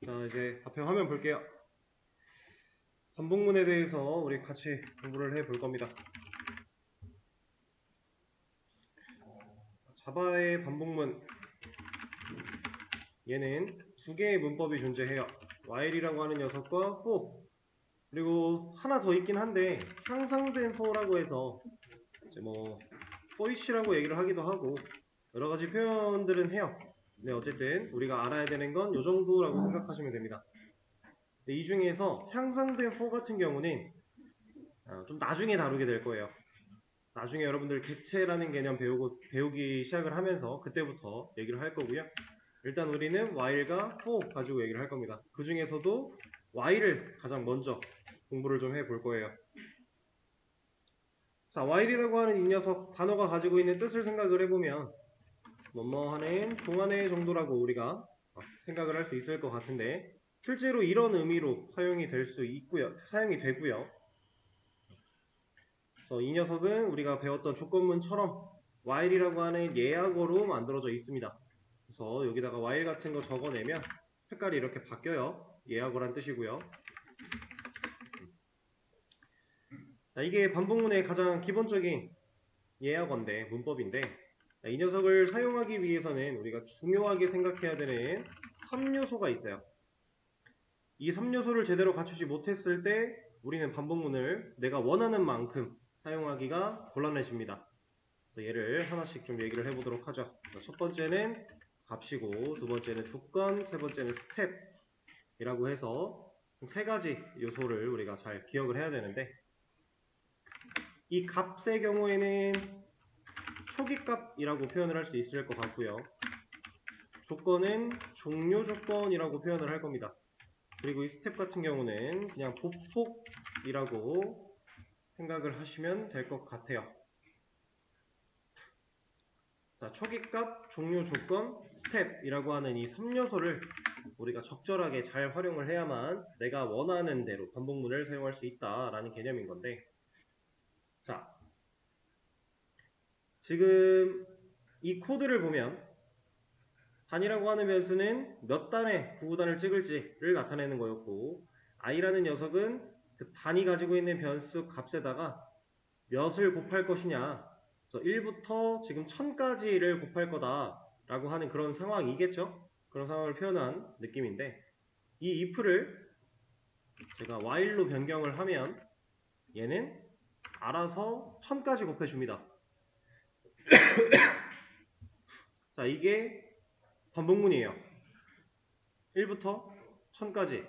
자, 이제 앞에 화면 볼게요. 반복문에 대해서 우리 같이 공부를 해 볼 겁니다. 자바의 반복문, 얘는 두 개의 문법이 존재해요. while이라고 하는 녀석과 for, 그리고 하나 더 있긴 한데 향상된 for라고 해서 이제 뭐 foish라고 얘기를 하기도 하고 여러 가지 표현들은 해요. 네, 어쨌든 우리가 알아야 되는 건 이 정도라고 생각하시면 됩니다. 이 중에서 향상된 for 같은 경우는 좀 나중에 다루게 될 거예요. 나중에 여러분들 객체라는 개념 배우기 시작을 하면서 그때부터 얘기를 할 거고요. 일단 우리는 while과 for 가지고 얘기를 할 겁니다. 그 중에서도 while을 가장 먼저 공부를 좀 해볼 거예요. 자, while이라고 하는 이 녀석 단어가 가지고 있는 뜻을 생각을 해보면 뭐뭐 하는 동안의 정도라고 우리가 생각을 할 수 있을 것 같은데 실제로 이런 의미로 사용이 될 수 있고요. 사용이 되고요. 그래서 이 녀석은 우리가 배웠던 조건문처럼 while이라고 하는 예약어로 만들어져 있습니다. 그래서 여기다가 while 같은 거 적어내면 색깔이 이렇게 바뀌어요. 예약어란 뜻이고요. 자, 이게 반복문의 가장 기본적인 예약어인데, 문법인데, 이 녀석을 사용하기 위해서는 우리가 중요하게 생각해야 되는 3요소가 있어요. 이 3요소를 제대로 갖추지 못했을 때 우리는 반복문을 내가 원하는 만큼 사용하기가 곤란해집니다. 그래서 얘를 하나씩 좀 얘기를 해보도록 하죠. 첫 번째는 값이고, 두 번째는 조건, 세 번째는 스텝이라고 해서 세 가지 요소를 우리가 잘 기억을 해야 되는데, 이 값의 경우에는 초기값이라고 표현을 할 수 있을 것 같고요. 조건은 종료 조건이라고 표현을 할 겁니다. 그리고 이 스텝 같은 경우는 그냥 보폭이라고 생각을 하시면 될 것 같아요. 자, 초기값, 종료 조건, 스텝이라고 하는 이 3요소를 우리가 적절하게 잘 활용을 해야만 내가 원하는 대로 반복문을 사용할 수 있다라는 개념인 건데, 자, 지금 이 코드를 보면 단이라고 하는 변수는 몇 단의 구구단을 찍을지를 나타내는 거였고, i라는 녀석은 그 단이 가지고 있는 변수 값에다가 몇을 곱할 것이냐, 그래서 1부터 지금 1000까지를 곱할 거다 라고 하는 그런 상황이겠죠. 그런 상황을 표현한 느낌인데, 이 if를 제가 while로 변경을 하면 얘는 알아서 1000까지 곱해줍니다. 자, 이게 반복문이에요. 1부터 1000까지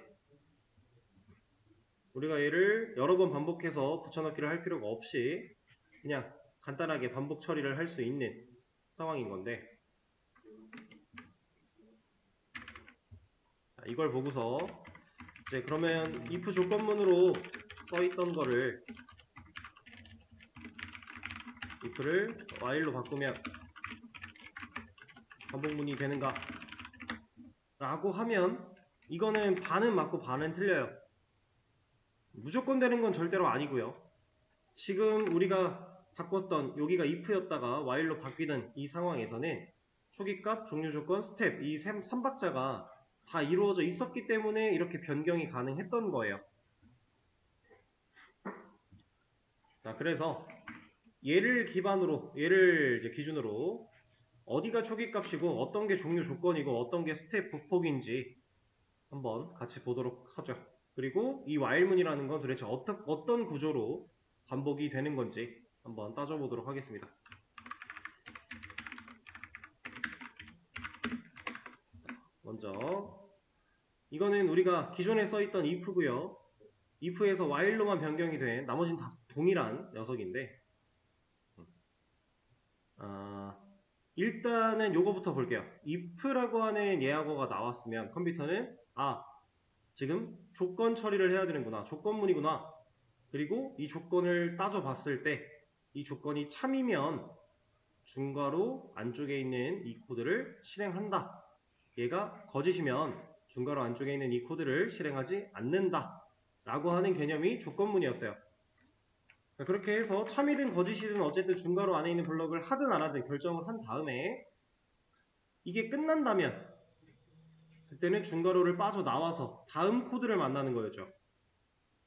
우리가 얘를 여러 번 반복해서 붙여넣기를 할 필요가 없이 그냥 간단하게 반복 처리를 할 수 있는 상황인 건데, 자, 이걸 보고서 이제 그러면 if 조건문으로 써있던 거를 if를 while로 바꾸면 반복문이 되는가 라고 하면 이거는 반은 맞고 반은 틀려요. 무조건 되는 건 절대로 아니고요. 지금 우리가 바꿨던 여기가 if였다가 while로 바뀌던 이 상황에서는 초기값, 종료조건, 스텝 이 3박자가 다 이루어져 있었기 때문에 이렇게 변경이 가능했던 거예요. 자, 그래서 얘를 이제 기준으로 어디가 초기값이고 어떤 게 종료조건이고 어떤 게 스텝 보폭인지 한번 같이 보도록 하죠. 그리고 이 while문이라는 건 도대체 어떤 구조로 반복이 되는 건지 한번 따져보도록 하겠습니다. 먼저 이거는 우리가 기존에 써있던 if고요. if에서 while로만 변경이 된 나머지는 다 동일한 녀석인데, 일단은 요거부터 볼게요. if라고 하는 예약어가 나왔으면 컴퓨터는 지금 조건 처리를 해야 되는구나, 조건문이구나, 그리고 이 조건을 따져봤을 때 이 조건이 참이면 중괄호 안쪽에 있는 이 코드를 실행한다, 얘가 거짓이면 중괄호 안쪽에 있는 이 코드를 실행하지 않는다 라고 하는 개념이 조건문이었어요. 그렇게 해서 참이든 거짓이든 어쨌든 중괄호 안에 있는 블럭을 하든 안 하든 결정을 한 다음에 이게 끝난다면 그때는 중괄호를 빠져나와서 다음 코드를 만나는 거였죠.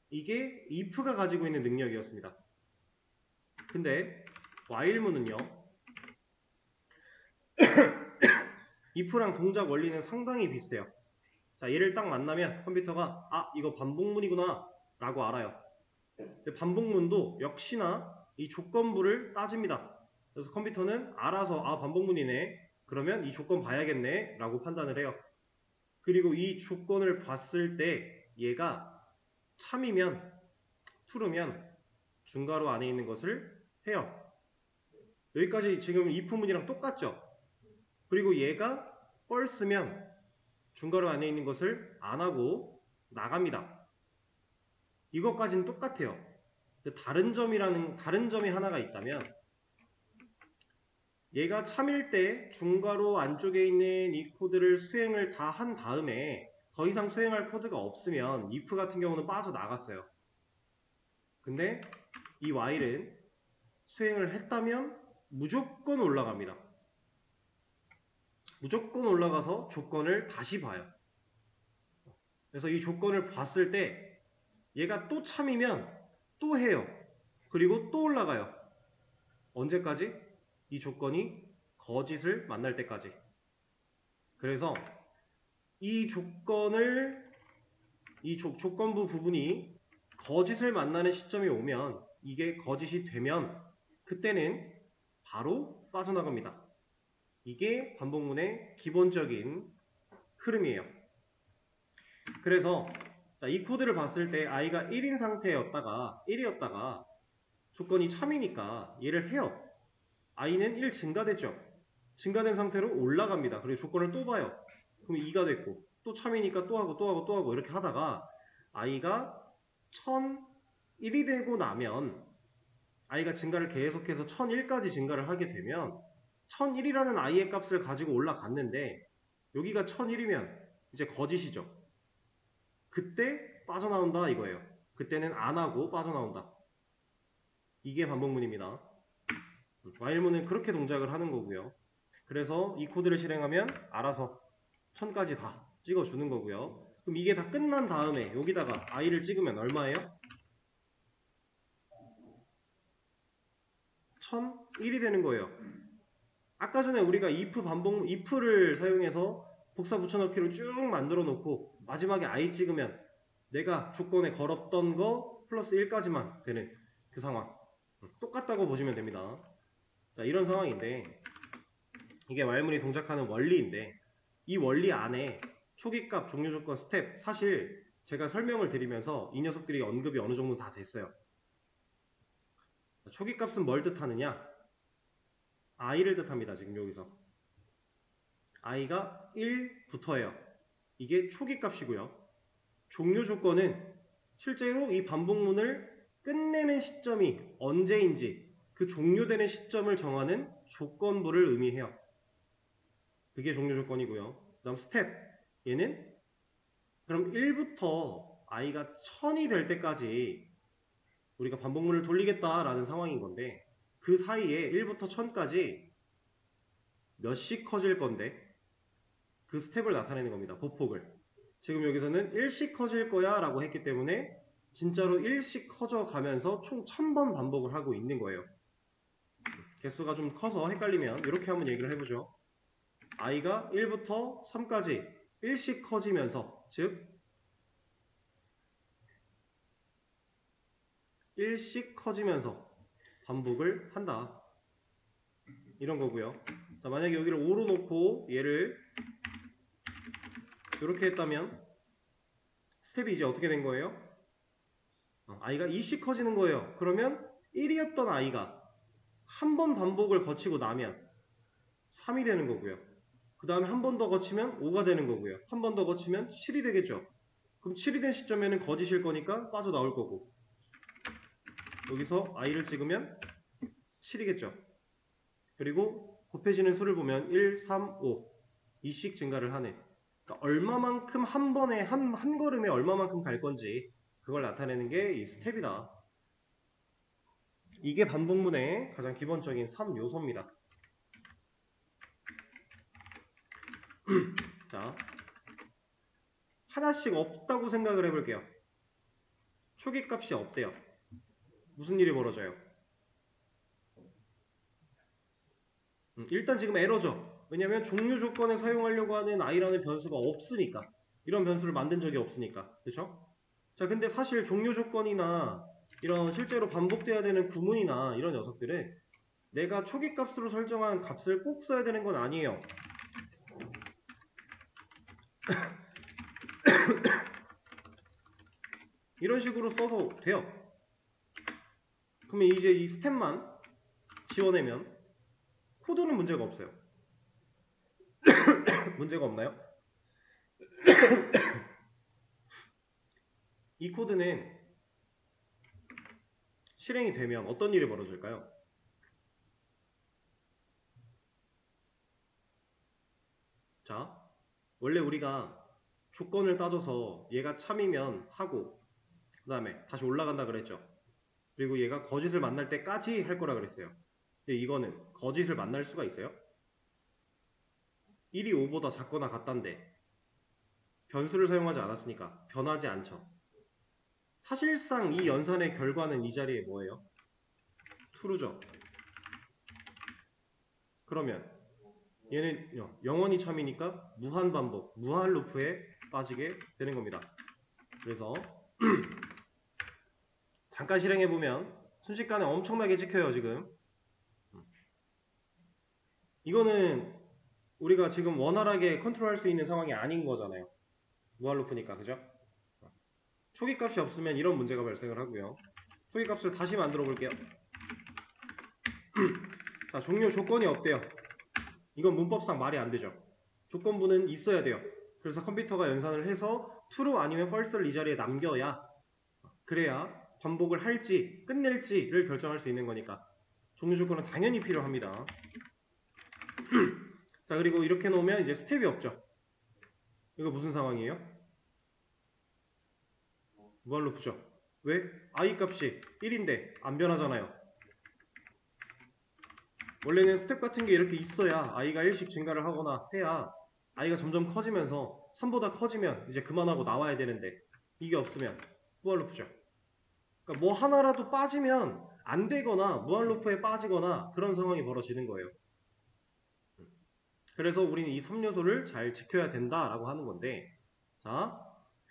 이게 if가 가지고 있는 능력이었습니다. 근데 while문은요. if랑 동작 원리는 상당히 비슷해요. 자, 얘를 딱 만나면 컴퓨터가 이거 반복문이구나 라고 알아요. 근데 반복문도 역시나 이 조건부를 따집니다. 그래서 컴퓨터는 알아서 반복문이네. 그러면 이 조건 봐야겠네 라고 판단을 해요. 그리고 이 조건을 봤을 때 얘가 참이면 true면 중괄호 안에 있는 것을 해요. 여기까지 지금 if문이랑 똑같죠? 그리고 얘가 false면 중괄호 안에 있는 것을 안 하고 나갑니다. 이것까지는 똑같아요. 다른 점이 하나가 있다면 얘가 참일 때 중괄호 안쪽에 있는 이 코드를 수행을 다 한 다음에 더 이상 수행할 코드가 없으면 if 같은 경우는 빠져나갔어요. 근데 이 while은 수행을 했다면 무조건 올라갑니다. 무조건 올라가서 조건을 다시 봐요. 그래서 이 조건을 봤을 때 얘가 또 참이면 또 해요. 그리고 또 올라가요. 언제까지? 이 조건이 거짓을 만날 때까지. 그래서 이 조건부 부분이 거짓을 만나는 시점이 오면, 이게 거짓이 되면 그때는 바로 빠져나갑니다. 이게 반복문의 기본적인 흐름이에요. 그래서 이 코드를 봤을 때 i가 1인 상태였다가 1이었다가 조건이 참이니까 얘를 해요. i는 1 증가됐죠. 증가된 상태로 올라갑니다. 그리고 조건을 또 봐요. 그럼 2가 됐고 또 참이니까 또 하고 이렇게 하다가 i가 1001이 되고 나면 i가 증가를 계속해서 1001까지 증가를 하게 되면 1001이라는 i의 값을 가지고 올라갔는데 여기가 1001이면 이제 거짓이죠. 그때 빠져나온다 이거예요. 그때는 안 하고 빠져나온다. 이게 반복문입니다. while문은 그렇게 동작을 하는 거고요. 그래서 이 코드를 실행하면 알아서 1000까지 다 찍어주는 거고요. 그럼 이게 다 끝난 다음에 여기다가 i를 찍으면 얼마예요? 1001이 되는 거예요. 아까 전에 우리가 if를 사용해서 복사 붙여넣기로 쭉 만들어 놓고 마지막에 i 찍으면 내가 조건에 걸었던 거 플러스 1까지만 되는 그 상황. 똑같다고 보시면 됩니다. 자, 이런 상황인데 이게 while문이 동작하는 원리인데 이 원리 안에 초기값, 종료조건, 스텝, 사실 제가 설명을 드리면서 이 녀석들이 언급이 어느 정도 다 됐어요. 초기값은 뭘 뜻하느냐? i를 뜻합니다. 지금 여기서 i가 1부터예요. 이게 초기값이고요. 종료조건은 실제로 이 반복문을 끝내는 시점이 언제인지 그 종료되는 시점을 정하는 조건부를 의미해요. 그게 종료조건이고요. 그 다음 스텝, 얘는 그럼 1부터 i가 1000이 될 때까지 우리가 반복문을 돌리겠다라는 상황인 건데 그 사이에 1부터 1000까지 몇씩 커질 건데 그 스텝을 나타내는 겁니다. 보폭을. 지금 여기서는 1씩 커질 거야 라고 했기 때문에 진짜로 1씩 커져 가면서 총 1000번 반복을 하고 있는 거예요. 개수가 좀 커서 헷갈리면 이렇게 한번 얘기를 해보죠. i가 1부터 3까지 1씩 커지면서, 즉 1씩 커지면서 반복을 한다. 이런 거고요. 자, 만약에 여기를 5로 놓고 얘를 이렇게 했다면 스텝이 이제 어떻게 된 거예요? i가 2씩 커지는 거예요. 그러면 1이었던 i가 한 번 반복을 거치고 나면 3이 되는 거고요. 그 다음에 한 번 더 거치면 5가 되는 거고요. 한 번 더 거치면 7이 되겠죠. 그럼 7이 된 시점에는 거짓일 거니까 빠져나올 거고, 여기서 i를 찍으면 7이겠죠. 그리고 곱해지는 수를 보면 1, 3, 5 2씩 증가를 하네. 그러니까 얼마만큼 한 번에 한 걸음에 얼마만큼 갈 건지 그걸 나타내는 게 이 스텝이다. 이게 반복문의 가장 기본적인 3요소입니다. 자, 하나씩 없다고 생각을 해볼게요. 초기값이 없대요. 무슨 일이 벌어져요? 일단 지금 에러죠. 왜냐면 종료 조건에 사용하려고 하는 i라는 변수가 없으니까. 이런 변수를 만든 적이 없으니까. 그렇죠? 자, 근데 사실 종료 조건이나 이런 실제로 반복돼야 되는 구문이나 이런 녀석들은 내가 초기값으로 설정한 값을 꼭 써야 되는 건 아니에요. 이런 식으로 써도 돼요. 그러면 이제 이 스텝만 지워내면 코드는 문제가 없어요. 문제가 없나요? 이 코드는 실행이 되면 어떤 일이 벌어질까요? 자, 원래 우리가 조건을 따져서 얘가 참이면 하고 그 다음에 다시 올라간다 그랬죠. 그리고 얘가 거짓을 만날 때까지 할 거라 그랬어요. 근데 이거는 거짓을 만날 수가 있어요? 1이 5보다 작거나 같단데 변수를 사용하지 않았으니까 변하지 않죠. 사실상 이 연산의 결과는 이 자리에 뭐예요? true죠. 그러면 얘는 영원히 참이니까 무한 반복, 무한 루프에 빠지게 되는 겁니다. 그래서 잠깐 실행해보면 순식간에 엄청나게 찍혀요. 지금 이거는 우리가 지금 원활하게 컨트롤할 수 있는 상황이 아닌 거잖아요. 무한 루프니까. 그죠? 초기값이 없으면 이런 문제가 발생을 하고요. 초기값을 다시 만들어 볼게요. 자, 종료 조건이 없대요. 이건 문법상 말이 안 되죠. 조건부는 있어야 돼요. 그래서 컴퓨터가 연산을 해서 true 아니면 false를 이 자리에 남겨야 그래야 반복을 할지 끝낼지를 결정할 수 있는 거니까 종료 조건은 당연히 필요합니다. 자, 그리고 이렇게 놓으면 이제 스텝이 없죠. 이거 무슨 상황이에요? 무한 루프죠. 왜? i 값이 1인데 안 변하잖아요. 원래는 스텝 같은 게 이렇게 있어야 i가 1씩 증가를 하거나 해야 i가 점점 커지면서 3보다 커지면 이제 그만하고 나와야 되는데 이게 없으면 무한 루프죠. 그러니까 뭐 하나라도 빠지면 안 되거나 무한 루프에 빠지거나 그런 상황이 벌어지는 거예요. 그래서 우리는 이 3요소를 잘 지켜야 된다라고 하는 건데, 자,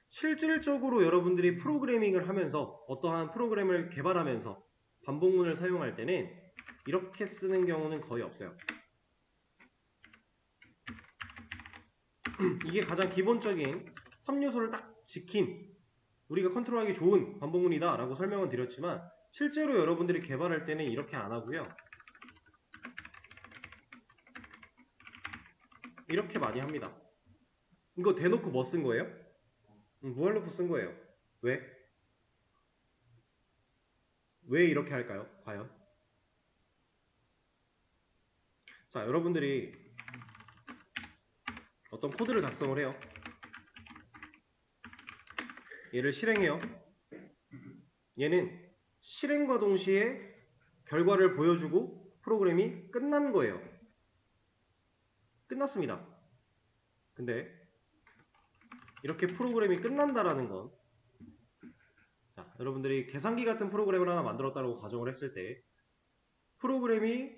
실질적으로 여러분들이 프로그래밍을 하면서 어떠한 프로그램을 개발하면서 반복문을 사용할 때는 이렇게 쓰는 경우는 거의 없어요. 이게 가장 기본적인 3요소를 딱 지킨 우리가 컨트롤하기 좋은 반복문이다 라고 설명은 드렸지만 실제로 여러분들이 개발할 때는 이렇게 안 하고요. 이렇게 많이 합니다. 이거 대놓고 뭐 쓴 거예요? 무한 루프 쓴 거예요. 왜? 왜 이렇게 할까요? 과연? 자, 여러분들이 어떤 코드를 작성을 해요. 얘를 실행해요. 얘는 실행과 동시에 결과를 보여주고 프로그램이 끝난 거예요. 끝났습니다. 근데 이렇게 프로그램이 끝난다라는 건, 자, 여러분들이 계산기 같은 프로그램을 하나 만들었다고 가정을 했을 때 프로그램이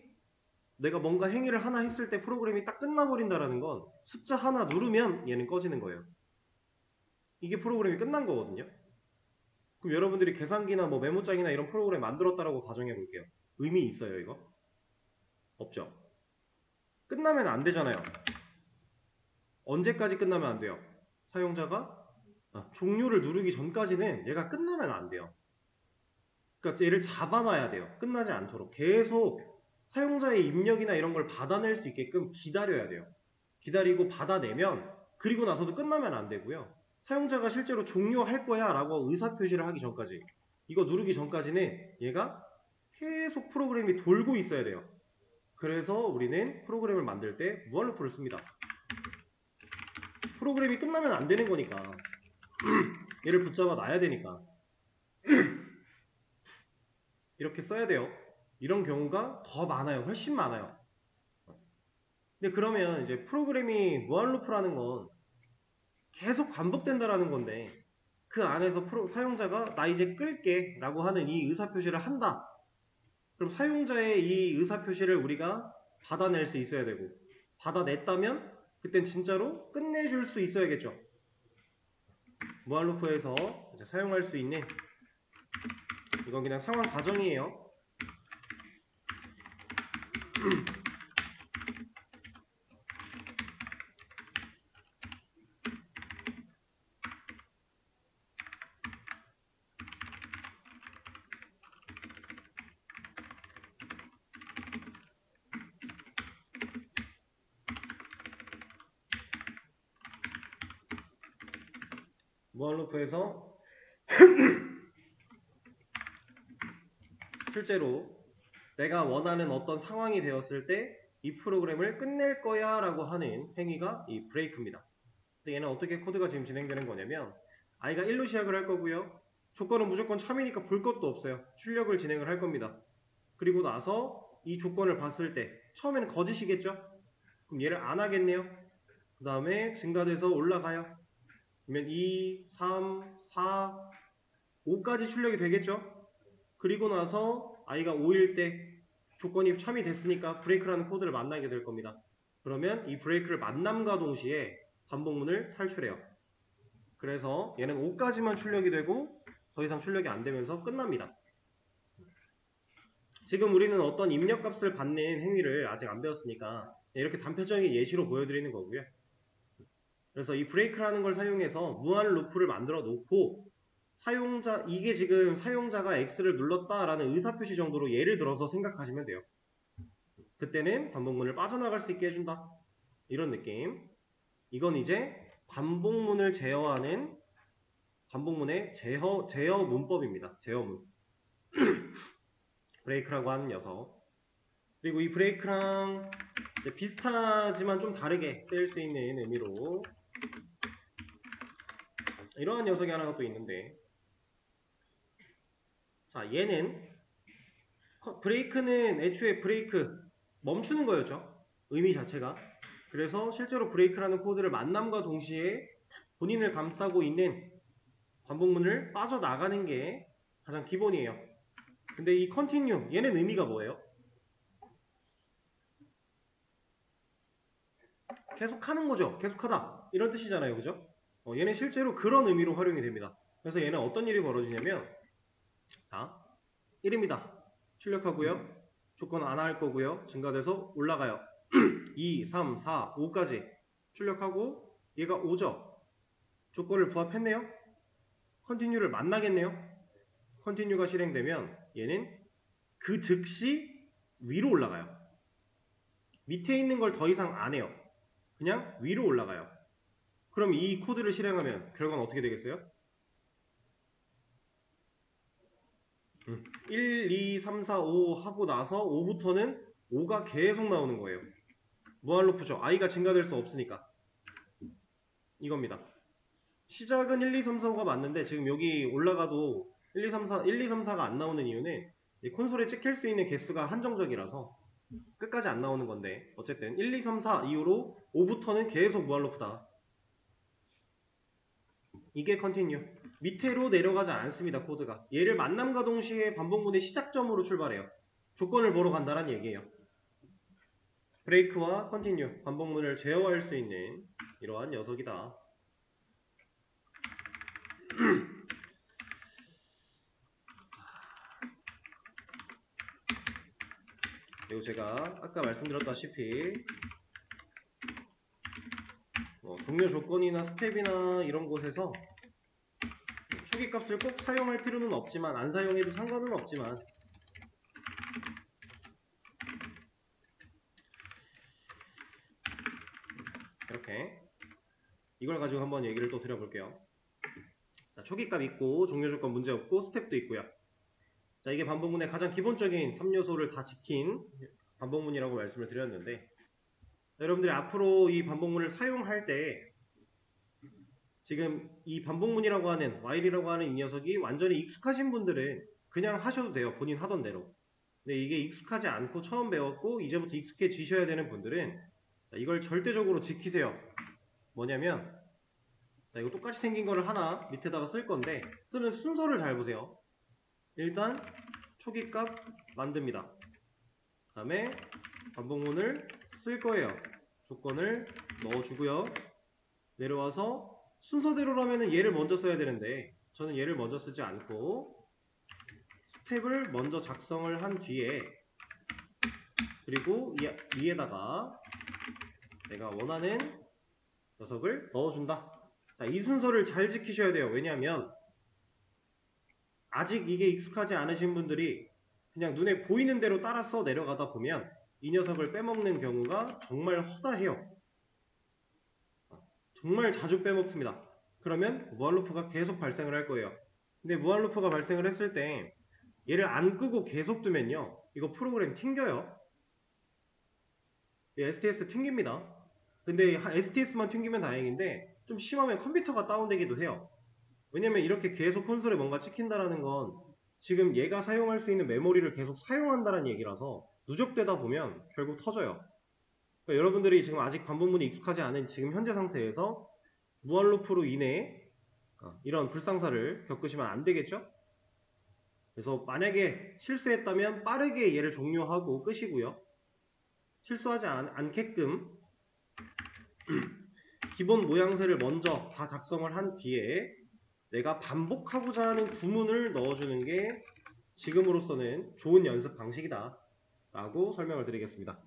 내가 뭔가 행위를 하나 했을 때 프로그램이 딱 끝나버린다라는 건 숫자 하나 누르면 얘는 꺼지는 거예요. 이게 프로그램이 끝난 거거든요. 그럼 여러분들이 계산기나 뭐 메모장이나 이런 프로그램 만들었다라고 가정해 볼게요. 의미 있어요, 이거? 없죠. 끝나면 안 되잖아요. 언제까지 끝나면 안 돼요? 사용자가 종료를 누르기 전까지는 얘가 끝나면 안 돼요. 그러니까 얘를 잡아놔야 돼요. 끝나지 않도록. 계속 사용자의 입력이나 이런 걸 받아낼 수 있게끔 기다려야 돼요. 기다리고 받아내면 그리고 나서도 끝나면 안 되고요. 사용자가 실제로 종료할 거야 라고 의사표시를 하기 전까지, 이거 누르기 전까지는 얘가 계속 프로그램이 돌고 있어야 돼요. 그래서 우리는 프로그램을 만들 때 무한 루프를 씁니다. 프로그램이 끝나면 안 되는 거니까 얘를 붙잡아 놔야 되니까 이렇게 써야 돼요. 이런 경우가 더 많아요. 훨씬 많아요. 근데 그러면 이제 프로그램이 무한 루프라는 건 계속 반복된다라는 건데 그 안에서 사용자가 나 이제 끌게 라고 하는 이 의사표시를 한다. 그럼 사용자의 이 의사표시를 우리가 받아낼 수 있어야 되고 받아냈다면 그땐 진짜로 끝내줄 수 있어야겠죠. 무한루프에서 사용할 수 있는 이건 그냥 상황 과정이에요. 무한루프에서 실제로 내가 원하는 어떤 상황이 되었을 때 이 프로그램을 끝낼 거야 라고 하는 행위가 이 브레이크입니다. 그래서 얘는 어떻게 코드가 지금 진행되는 거냐면 i가 1로 시작을 할 거고요. 조건은 무조건 참이니까 볼 것도 없어요. 출력을 진행을 할 겁니다. 그리고 나서 이 조건을 봤을 때 처음에는 거짓이겠죠? 그럼 얘를 안 하겠네요. 그 다음에 증가돼서 올라가요. 그러면 2, 3, 4, 5까지 출력이 되겠죠? 그리고 나서 i가 5일 때 조건이 참이 됐으니까 브레이크라는 코드를 만나게 될 겁니다. 그러면 이 브레이크를 만남과 동시에 반복문을 탈출해요. 그래서 얘는 5까지만 출력이 되고 더 이상 출력이 안 되면서 끝납니다. 지금 우리는 어떤 입력값을 받는 행위를 아직 안 배웠으니까 이렇게 단편적인 예시로 보여드리는 거고요. 그래서 이 브레이크라는 걸 사용해서 무한 루프를 만들어 놓고 이게 지금 사용자가 X를 눌렀다라는 의사표시 정도로 예를 들어서 생각하시면 돼요. 그때는 반복문을 빠져나갈 수 있게 해준다. 이런 느낌. 이건 이제 반복문을 제어하는 반복문의 제어 문법입니다. 제어문. 브레이크라고 하는 녀석. 그리고 이 브레이크랑 비슷하지만 좀 다르게 쓰일 수 있는 의미로 이러한 녀석이 하나가 또 있는데, 자, 얘는 브레이크는 애초에 브레이크 멈추는 거였죠. 의미 자체가. 그래서 실제로 브레이크라는 코드를 만남과 동시에 본인을 감싸고 있는 반복문을 빠져나가는 게 가장 기본이에요. 근데 이 continue 얘는 의미가 뭐예요? 계속하는 거죠. 계속하다 이런 뜻이잖아요. 그죠? 얘는 실제로 그런 의미로 활용이 됩니다. 그래서 얘는 어떤 일이 벌어지냐면, 자, 1입니다. 출력하고요. 조건 안 할 거고요. 증가돼서 올라가요. 2, 3, 4, 5까지 출력하고 얘가 5죠. 조건을 부합했네요. continue를 만나겠네요. continue가 실행되면 얘는 그 즉시 위로 올라가요. 밑에 있는 걸 더 이상 안 해요. 그냥 위로 올라가요. 그럼 이 코드를 실행하면 결과는 어떻게 되겠어요? 1, 2, 3, 4, 5 하고 나서 5부터는 5가 계속 나오는 거예요. 무한루프죠. i가 증가될 수 없으니까. 이겁니다. 시작은 1, 2, 3, 4, 5가 맞는데 지금 여기 올라가도 1, 2, 3, 4가 안 나오는 이유는 이 콘솔에 찍힐 수 있는 개수가 한정적이라서 끝까지 안 나오는 건데, 어쨌든 1, 2, 3, 4 이후로 5부터는 계속 무한루프다. 이게 continue. 밑으로 내려가지 않습니다. 코드가. 얘를 만남과 동시에 반복문의 시작점으로 출발해요. 조건을 보러 간다는 얘기예요. 브레이크와 continue, 반복문을 제어할 수 있는 이러한 녀석이다. 그리고 제가 아까 말씀드렸다시피 종료 조건이나 스텝이나 이런 곳에서 초기 값을 꼭 사용할 필요는 없지만, 안 사용해도 상관은 없지만, 이렇게 이걸 가지고 한번 얘기를 또 드려볼게요. 자, 초기 값 있고 종료 조건 문제 없고 스텝도 있고요. 자, 이게 반복문의 가장 기본적인 3요소를 다 지킨 반복문이라고 말씀을 드렸는데, 여러분들이 앞으로 이 반복문을 사용할 때 지금 이 반복문이라고 하는 while이라고 하는 이 녀석이 완전히 익숙하신 분들은 그냥 하셔도 돼요. 본인 하던 대로. 근데 이게 익숙하지 않고 처음 배웠고 이제부터 익숙해지셔야 되는 분들은 이걸 절대적으로 지키세요. 뭐냐면, 자, 이거 똑같이 생긴 거를 하나 밑에다가 쓸 건데 쓰는 순서를 잘 보세요. 일단 초기값 만듭니다. 그 다음에 반복문을 쓸 거예요. 조건을 넣어주고요. 내려와서 순서대로라면 얘를 먼저 써야 되는데 저는 얘를 먼저 쓰지 않고 스텝을 먼저 작성을 한 뒤에 그리고 위에다가 내가 원하는 녀석을 넣어준다. 자, 이 순서를 잘 지키셔야 돼요. 왜냐하면 아직 이게 익숙하지 않으신 분들이 그냥 눈에 보이는 대로 따라서 내려가다 보면 이 녀석을 빼먹는 경우가 정말 허다해요. 정말 자주 빼먹습니다. 그러면 무한루프가 계속 발생을 할 거예요. 근데 무한루프가 발생을 했을 때 얘를 안 끄고 계속 두면요, 이거 프로그램 튕겨요. STS 튕깁니다. 근데 STS만 튕기면 다행인데 좀 심하면 컴퓨터가 다운되기도 해요. 왜냐면 이렇게 계속 콘솔에 뭔가 찍힌다라는 건 지금 얘가 사용할 수 있는 메모리를 계속 사용한다는 얘기라서 누적되다 보면 결국 터져요. 그러니까 여러분들이 지금 아직 반복문이 익숙하지 않은 지금 현재 상태에서 무한루프로 인해 이런 불상사를 겪으시면 안 되겠죠? 그래서 만약에 실수했다면 빠르게 얘를 종료하고 끄시고요. 실수하지 않게끔 기본 모양새를 먼저 다 작성을 한 뒤에 내가 반복하고자 하는 구문을 넣어주는 게 지금으로서는 좋은 연습 방식이다 라고 설명을 드리겠습니다.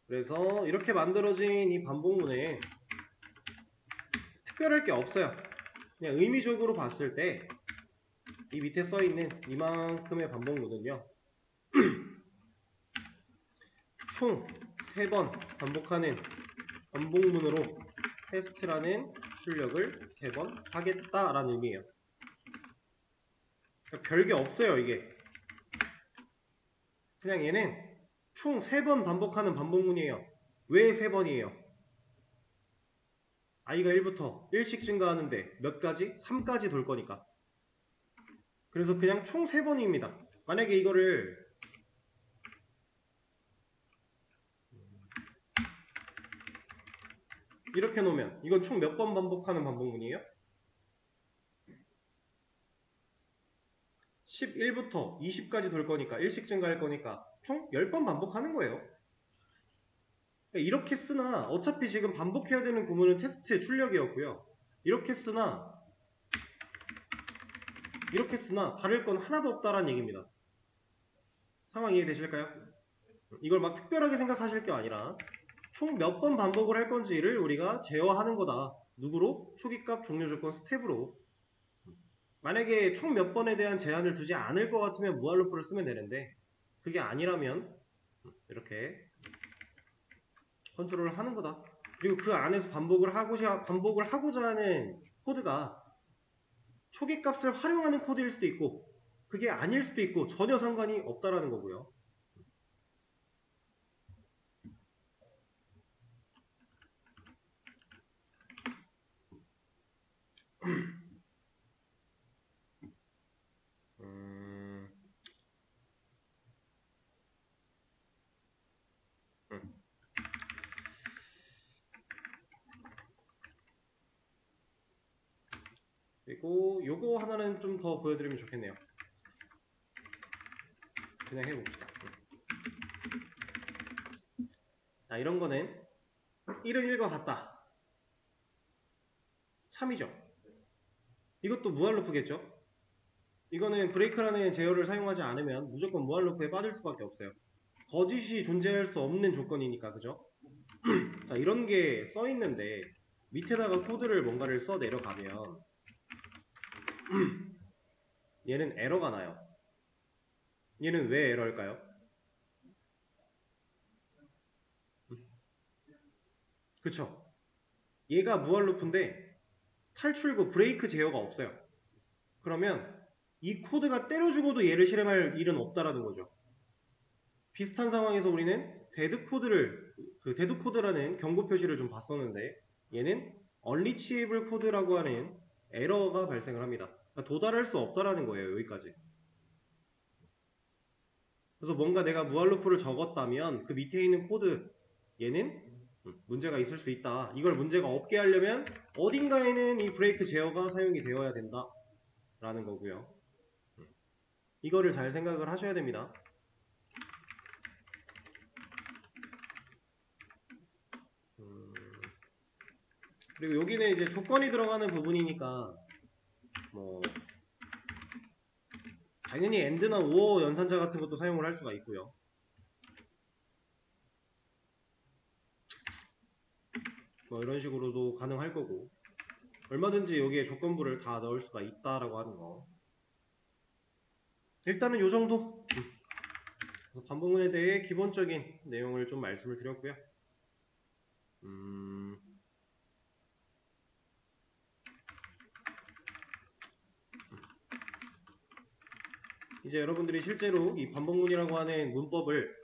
그래서 이렇게 만들어진 이 반복문에 특별할 게 없어요. 그냥 의미적으로 봤을 때 이 밑에 써있는 이만큼의 반복문은요, 총 3번 반복하는 반복문으로 테스트라는 출력을 3번 하겠다라는 의미예요. 그러니까 별게 없어요. 이게 그냥 얘는 총 3번 반복하는 반복문이에요. 왜 3번이에요? i가 1부터 1씩 증가하는데 몇 가지? 3까지 돌 거니까. 그래서 그냥 총 3번입니다. 만약에 이거를 이렇게 놓으면 이건 총 몇 번 반복하는 반복문이에요? 11부터 20까지 돌 거니까 1씩 증가할 거니까 총 10번 반복하는 거예요. 이렇게 쓰나 어차피 지금 반복해야 되는 구문은 테스트의 출력이었고요. 이렇게 쓰나 다를 건 하나도 없다라는 얘기입니다. 상황 이해되실까요? 이걸 막 특별하게 생각하실 게 아니라 총 몇 번 반복을 할 건지를 우리가 제어하는 거다. 누구로? 초기값 종료조건 스텝으로. 만약에 총 몇 번에 대한 제한을 두지 않을 것 같으면 무한루프를 쓰면 되는데 그게 아니라면 이렇게 컨트롤을 하는 거다. 그리고 그 안에서 반복을 하고자 하는 코드가 초기값을 활용하는 코드일 수도 있고 그게 아닐 수도 있고 전혀 상관이 없다라는 거고요. 그리고 요거 하나는 좀 더 보여드리면 좋겠네요. 그냥 해봅시다. 자, 이런 거는 1은 1과 같다. 참이죠. 이것도 무한루프겠죠. 이거는 브레이크라는 제어를 사용하지 않으면 무조건 무한루프에 빠질 수밖에 없어요. 거짓이 존재할 수 없는 조건이니까, 그죠? 자, 이런 게 써있는데 밑에다가 코드를 뭔가를 써 내려가면 얘는 에러가 나요. 얘는 왜 에러일까요? 그쵸? 얘가 무한루프인데 탈출구 브레이크 제어가 없어요. 그러면 이 코드가 때려 죽어도 얘를 실행할 일은 없다라는 거죠. 비슷한 상황에서 우리는 데드 코드라는 경고 표시를 좀 봤었는데 얘는 unreachable 코드라고 하는 에러가 발생을 합니다. 그러니까 도달할 수 없다라는 거예요. 여기까지. 그래서 뭔가 내가 무한루프를 적었다면 그 밑에 있는 코드 얘는 문제가 있을 수 있다. 이걸 문제가 없게 하려면 어딘가에는 이 브레이크 제어가 사용이 되어야 된다 라는 거고요. 이거를 잘 생각을 하셔야 됩니다. 그리고 여기는 이제 조건이 들어가는 부분이니까 뭐 당연히 AND나 OR 연산자 같은 것도 사용을 할 수가 있고요. 뭐 이런 식으로도 가능할 거고 얼마든지 여기에 조건부를 다 넣을 수가 있다라고 하는 거. 일단은 요 정도. 그래서 반복문에 대해 기본적인 내용을 좀 말씀을 드렸고요. 이제 여러분들이 실제로 이 반복문이라고 하는 문법을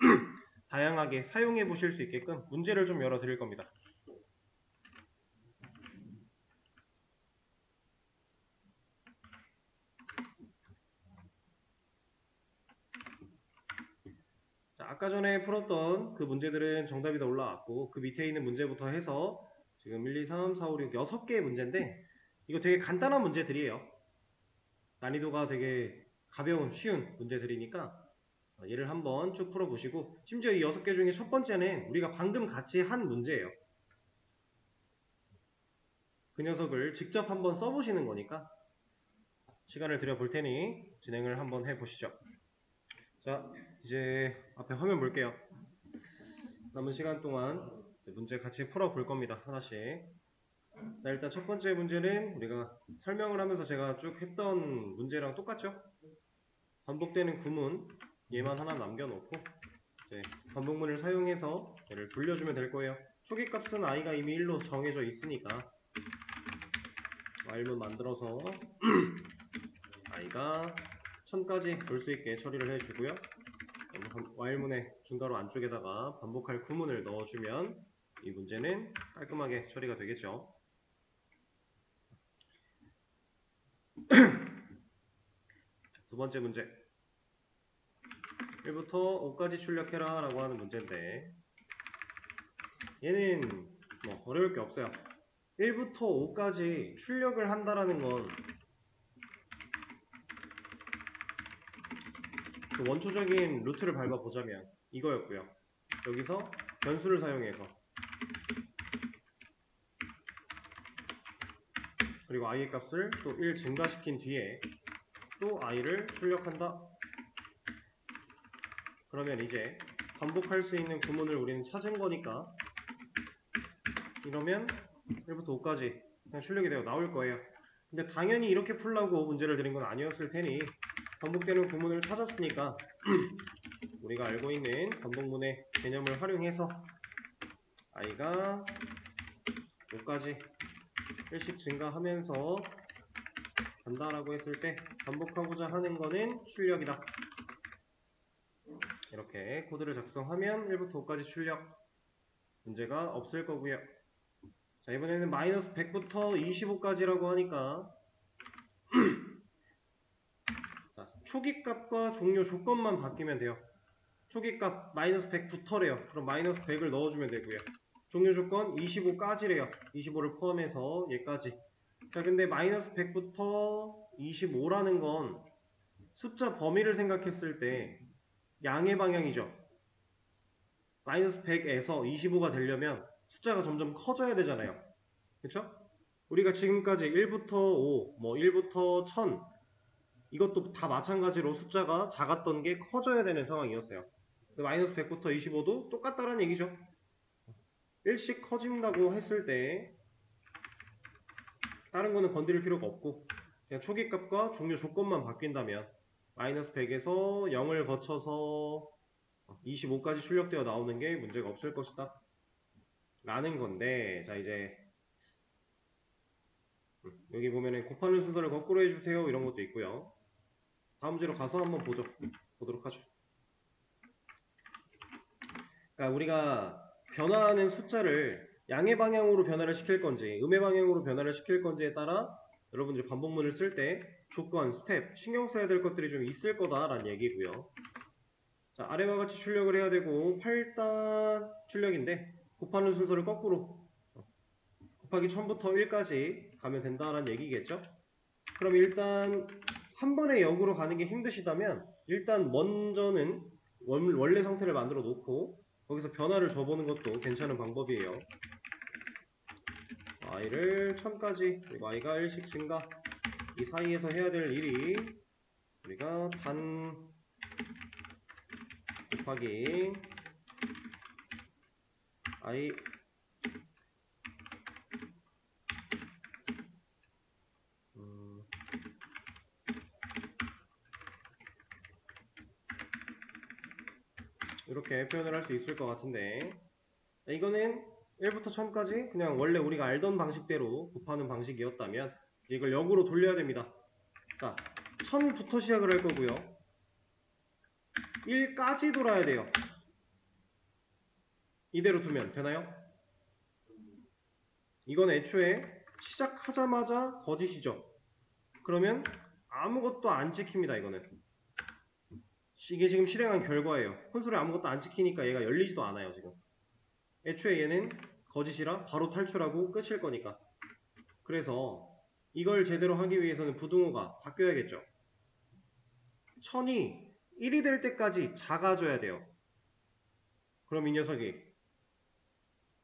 다양하게 사용해 보실 수 있게끔 문제를 좀 열어 드릴 겁니다. 자, 아까 전에 풀었던 그 문제들은 정답이 다 올라왔고 그 밑에 있는 문제부터 해서 지금 1, 2, 3, 4, 5, 6, 6개의 문제인데 이거 되게 간단한 문제들이에요. 난이도가 되게 가벼운 쉬운 문제들이니까 얘를 한번 쭉 풀어보시고 심지어 이 6개 중에 첫 번째는 우리가 방금 같이 한 문제예요. 그 녀석을 직접 한번 써보시는 거니까 시간을 들여볼 테니 진행을 한번 해보시죠. 자, 이제 앞에 화면 볼게요. 남은 시간 동안 문제 같이 풀어볼 겁니다. 하나씩. 자, 일단 첫 번째 문제는 우리가 설명을 하면서 제가 쭉 했던 문제랑 똑같죠? 반복되는 구문 얘만 하나 남겨놓고 이제 반복문을 사용해서 얘를 돌려주면 될 거예요. 초기값은 i가 이미 1로 정해져 있으니까 while문 만들어서 i가 1000까지 볼 수 있게 처리를 해주고요. while문의 중괄호 안쪽에다가 반복할 구문을 넣어주면 이 문제는 깔끔하게 처리가 되겠죠. 두 번째 문제 1부터 5까지 출력해라 라고 하는 문제인데 얘는 뭐 어려울 게 없어요. 1부터 5까지 출력을 한다라는 건 그 원초적인 루트를 밟아보자면 이거였고요. 여기서 변수를 사용해서 그리고 i의 값을 또 1 증가시킨 뒤에 또 i를 출력한다. 그러면 이제 반복할 수 있는 구문을 우리는 찾은 거니까 이러면 1부터 5까지 그냥 출력이 되어 나올 거예요. 근데 당연히 이렇게 풀라고 문제를 드린 건 아니었을 테니 반복되는 구문을 찾았으니까 우리가 알고 있는 반복문의 개념을 활용해서 i가 5까지 1씩 증가하면서 간다라고 했을 때 반복하고자 하는 거는 출력이다. 이렇게 코드를 작성하면 1부터 5까지 출력 문제가 없을 거고요. 자, 이번에는 마이너스 100부터 25까지라고 하니까 자, 초기값과 종료 조건만 바뀌면 돼요. 초기값 마이너스 100부터래요. 그럼 마이너스 100을 넣어주면 되고요. 종료 조건 25까지래요. 25를 포함해서 얘까지. 자, 근데 마이너스 100부터 25라는 건 숫자 범위를 생각했을 때 양의 방향이죠. 마이너스 100에서 25가 되려면 숫자가 점점 커져야 되잖아요. 그쵸? 우리가 지금까지 1부터 5, 뭐 1부터 1000 이것도 다 마찬가지로 숫자가 작았던 게 커져야 되는 상황이었어요. 마이너스 100부터 25도 똑같다는 얘기죠. 1씩 커진다고 했을 때 다른 거는 건드릴 필요가 없고 그냥 초기값과 종료 조건만 바뀐다면 마이너스 100에서 0을 거쳐서 25까지 출력되어 나오는 게 문제가 없을 것이다 라는 건데, 자 이제 여기 보면은 곱하는 순서를 거꾸로 해주세요 이런 것도 있고요. 다음 문제로 가서 한번 보도록 하죠. 그러니까 우리가 변화하는 숫자를 양의 방향으로 변화를 시킬 건지 음의 방향으로 변화를 시킬 건지에 따라 여러분들이 반복문을 쓸 때 조건, 스텝, 신경 써야 될 것들이 좀 있을 거다라는 얘기고요. 자, 아래와 같이 출력을 해야 되고 8단 출력인데 곱하는 순서를 거꾸로 곱하기 1000부터 1까지 가면 된다라는 얘기겠죠? 그럼 일단 한 번에 역으로 가는 게 힘드시다면 일단 먼저는 원래 상태를 만들어 놓고 거기서 변화를 줘보는 것도 괜찮은 방법이에요. y를 1000까지 그리고 y가 1씩 증가 이 사이에서 해야 될 일이 우리가 단 곱하기 i 이렇게 표현을 할 수 있을 것 같은데 이거는 1부터 1000까지 그냥 원래 우리가 알던 방식대로 곱하는 방식이었다면 이제 이걸 역으로 돌려야 됩니다. 자, 1000부터 시작을 할 거고요. 1까지 돌아야 돼요. 이대로 두면 되나요? 이건 애초에 시작하자마자 거짓이죠. 그러면 아무것도 안 찍힙니다. 이거는 이게 지금 실행한 결과예요. 콘솔에 아무것도 안 찍히니까 얘가 열리지도 않아요. 지금 애초에 얘는 거짓이라 바로 탈출하고 끝일 거니까. 그래서 이걸 제대로 하기 위해서는 부등호가 바뀌어야겠죠. 1000이 1이 될 때까지 작아져야 돼요. 그럼 이 녀석이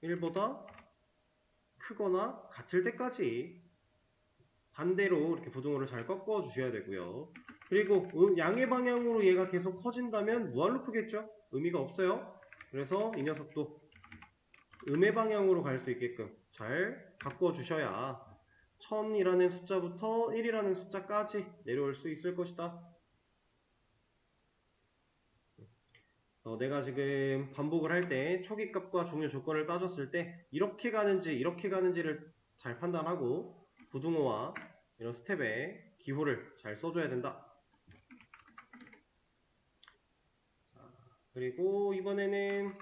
1보다 크거나 같을 때까지 반대로 이렇게 부등호를 잘 꺾어 주셔야 되고요. 그리고 양의 방향으로 얘가 계속 커진다면 무한루프겠죠? 의미가 없어요. 그래서 이 녀석도 음의 방향으로 갈 수 있게끔 잘 바꿔 주셔야 1000이라는 숫자부터 1이라는 숫자까지 내려올 수 있을 것이다. 그래서 내가 지금 반복을 할 때 초기값과 종료 조건을 따졌을 때 이렇게 가는지 이렇게 가는지를 잘 판단하고 부등호와 이런 스텝에 기호를 잘 써줘야 된다. 그리고 이번에는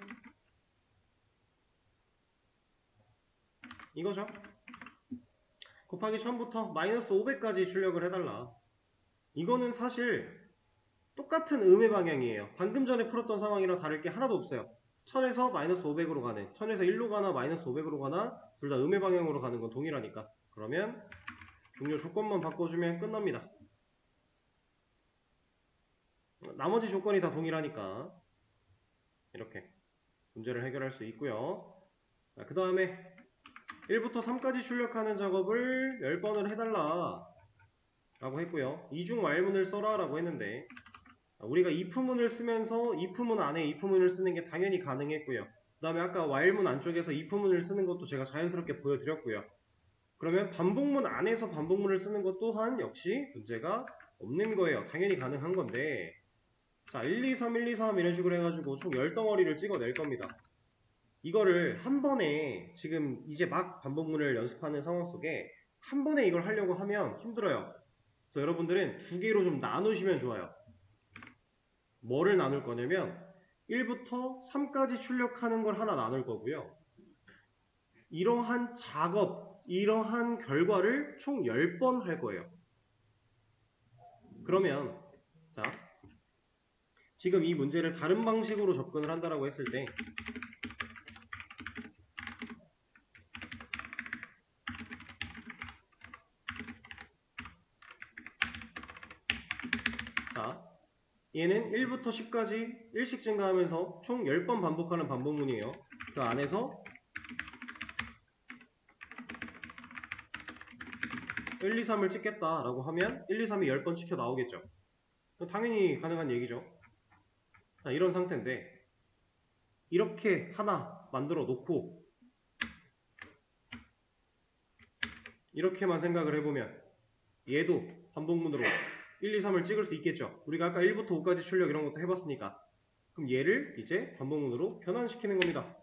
이거죠. 곱하기 1000부터 마이너스 500까지 출력을 해달라. 이거는 사실 똑같은 음의 방향이에요. 방금 전에 풀었던 상황이랑 다를 게 하나도 없어요. 1000에서 마이너스 500으로 가는 1000에서 1로 가나 마이너스 500으로 가나 둘 다 음의 방향으로 가는 건 동일하니까. 그러면 종료 조건만 바꿔주면 끝납니다. 나머지 조건이 다 동일하니까 이렇게 문제를 해결할 수 있고요. 그 다음에 1부터 3까지 출력하는 작업을 10번을 해달라 라고 했고요. 이중 왈문을 써라 라고 했는데 우리가 if문을 쓰면서 if문 안에 if문을 쓰는 게 당연히 가능했고요. 그 다음에 아까 왈문 안쪽에서 if문을 쓰는 것도 제가 자연스럽게 보여드렸고요. 그러면 반복문 안에서 반복문을 쓰는 것 또한 역시 문제가 없는 거예요. 당연히 가능한 건데 자 1, 2, 3, 1, 2, 3 이런 식으로 해가지고 총 10덩어리를 찍어낼 겁니다. 이거를 한 번에 지금 이제 막 반복문을 연습하는 상황 속에 한 번에 이걸 하려고 하면 힘들어요. 그래서 여러분들은 두 개로 좀 나누시면 좋아요. 뭐를 나눌 거냐면 1부터 3까지 출력하는 걸 하나 나눌 거고요. 이러한 작업, 이러한 결과를 총 10번 할 거예요. 그러면 자 지금 이 문제를 다른 방식으로 접근을 한다라고 했을 때 자, 얘는 1부터 10까지 1씩 증가하면서 총 10번 반복하는 반복문이에요. 그 안에서 1, 2, 3을 찍겠다라고 하면 1, 2, 3이 10번 찍혀 나오겠죠. 당연히 가능한 얘기죠. 자, 이런 상태인데 이렇게 하나 만들어 놓고 이렇게만 생각을 해보면 얘도 반복문으로 1, 2, 3을 찍을 수 있겠죠. 우리가 아까 1부터 5까지 출력 이런 것도 해봤으니까 그럼 얘를 이제 반복문으로 변환시키는 겁니다.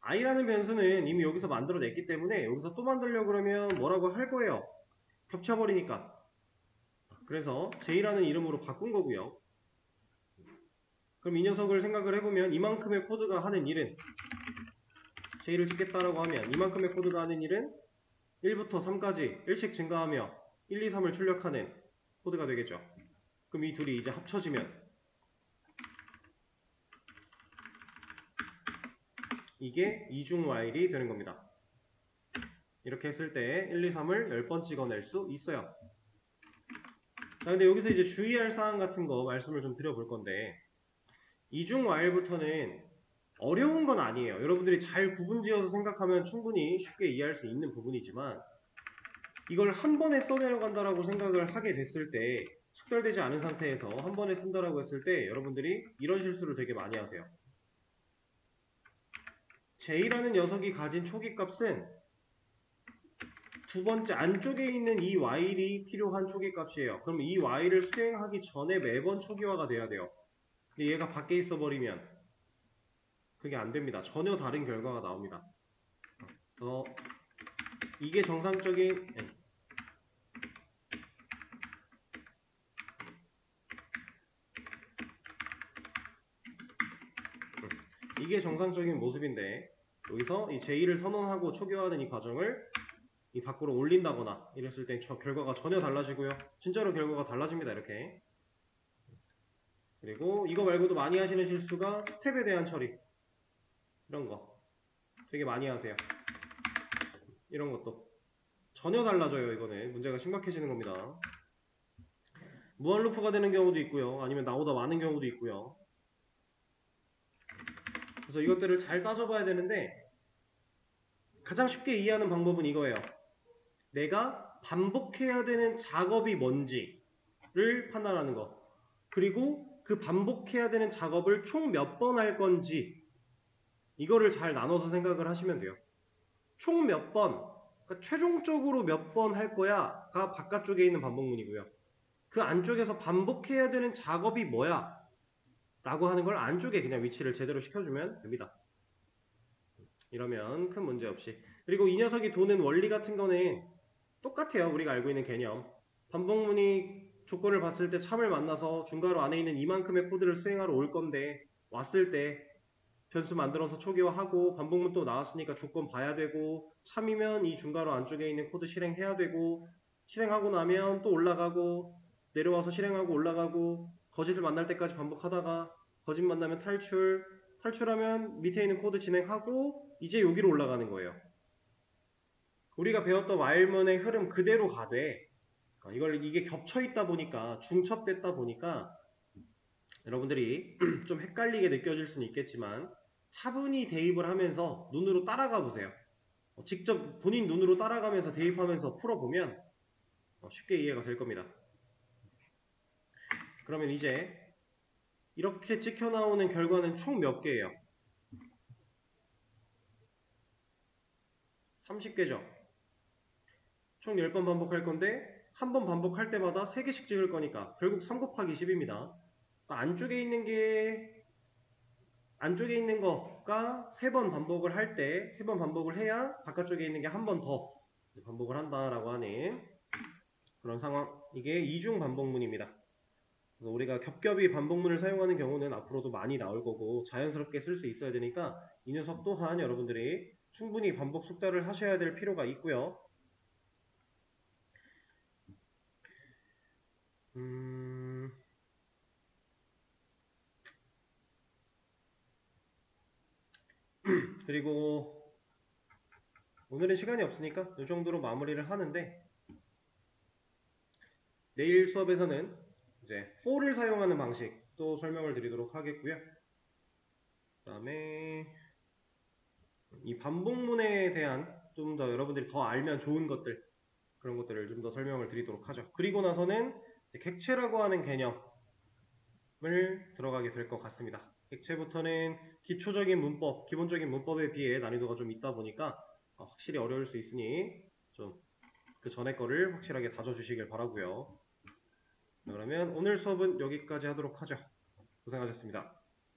i라는 변수는 이미 여기서 만들어냈기 때문에 여기서 또 만들려고 그러면 뭐라고 할 거예요. 겹쳐버리니까. 그래서 j라는 이름으로 바꾼 거고요. 그럼 이 녀석을 생각을 해보면 이만큼의 코드가 하는 일은 제2를 찍겠다라고 하면 이만큼의 코드가 하는 일은 1부터 3까지 1씩 증가하며 1, 2, 3을 출력하는 코드가 되겠죠. 그럼 이 둘이 이제 합쳐지면 이게 이중 while이 되는 겁니다. 이렇게 했을 때 1, 2, 3을 10번 찍어낼 수 있어요. 자, 근데 여기서 이제 주의할 사항 같은 거 말씀을 좀 드려볼 건데, 이중 while부터는 어려운 건 아니에요. 여러분들이 잘 구분지어서 생각하면 충분히 쉽게 이해할 수 있는 부분이지만, 이걸 한 번에 써내려간다라고 생각을 하게 됐을 때, 숙달되지 않은 상태에서 한 번에 쓴다라고 했을 때 여러분들이 이런 실수를 되게 많이 하세요. J라는 녀석이 가진 초기 값은 두 번째 안쪽에 있는 이 while이 필요한 초기 값이에요. 그럼 이 while을 수행하기 전에 매번 초기화가 돼야 돼요. 근데 얘가 밖에 있어 버리면 그게 안 됩니다. 전혀 다른 결과가 나옵니다. 그래서 이게 정상적인 모습인데, 여기서 이 J를 선언하고 초기화하는 이 과정을 이 밖으로 올린다거나 이랬을 때 저 결과가 전혀 달라지고요. 진짜로 결과가 달라집니다. 이렇게. 그리고 이거 말고도 많이 하시는 실수가 스텝에 대한 처리, 이런 거 되게 많이 하세요. 이런 것도 전혀 달라져요. 이거는 문제가 심각해지는 겁니다. 무한 루프가 되는 경우도 있고요. 아니면 나보다 많은 경우도 있고요. 그래서 이것들을 잘 따져봐야 되는데, 가장 쉽게 이해하는 방법은 이거예요. 내가 반복해야 되는 작업이 뭔지를 판단하는 것, 그리고 그 반복해야 되는 작업을 총 몇 번 할 건지, 이거를 잘 나눠서 생각을 하시면 돼요. 총 몇 번, 그러니까 최종적으로 몇 번 할 거야가 바깥쪽에 있는 반복문이고요. 그 안쪽에서 반복해야 되는 작업이 뭐야 라고 하는 걸 안쪽에 그냥 위치를 제대로 시켜주면 됩니다. 이러면 큰 문제 없이. 그리고 이 녀석이 도는 원리 같은 거는 똑같아요. 우리가 알고 있는 개념. 반복문이 조건을 봤을 때 참을 만나서 중괄호 안에 있는 이만큼의 코드를 수행하러 올 건데, 왔을 때 변수 만들어서 초기화하고, 반복문 또 나왔으니까 조건 봐야 되고, 참이면 이 중괄호 안쪽에 있는 코드 실행해야 되고, 실행하고 나면 또 올라가고, 내려와서 실행하고 올라가고, 거짓을 만날 때까지 반복하다가 거짓 만나면 탈출하면 밑에 있는 코드 진행하고 이제 여기로 올라가는 거예요. 우리가 배웠던 while문의 흐름 그대로 가되, 이게 겹쳐 있다 보니까, 중첩됐다 보니까 여러분들이 좀 헷갈리게 느껴질 수는 있겠지만, 차분히 대입을 하면서 눈으로 따라가 보세요. 직접 본인 눈으로 따라가면서 대입하면서 풀어보면 쉽게 이해가 될 겁니다. 그러면 이제 이렇게 찍혀 나오는 결과는 총 몇 개예요? 30개죠. 총 10번 반복할 건데, 한 번 반복할 때마다 3개씩 찍을 거니까 결국 3 곱하기 10입니다. 그래서 안쪽에 있는 거가 3번 반복을 할 때, 3번 반복을 해야 바깥쪽에 있는 게 한 번 더 반복을 한다라고 하는 그런 상황. 이게 이중 반복문입니다. 그래서 우리가 겹겹이 반복문을 사용하는 경우는 앞으로도 많이 나올 거고 자연스럽게 쓸 수 있어야 되니까, 이 녀석 또한 여러분들이 충분히 반복 숙달을 하셔야 될 필요가 있고요. 그리고 오늘은 시간이 없으니까 이 정도로 마무리를 하는데, 내일 수업에서는 이제 for를 사용하는 방식도 설명을 드리도록 하겠고요. 그 다음에 이 반복문에 대한 좀 더 여러분들이 더 알면 좋은 것들, 그런 것들을 좀 더 설명을 드리도록 하죠. 그리고 나서는 이제 객체라고 하는 개념을 들어가게 될 것 같습니다. 객체부터는 기초적인 문법, 기본적인 문법에 비해 난이도가 좀 있다 보니까 확실히 어려울 수 있으니 좀 그 전에 거를 확실하게 다져주시길 바라고요. 그러면 오늘 수업은 여기까지 하도록 하죠. 고생하셨습니다.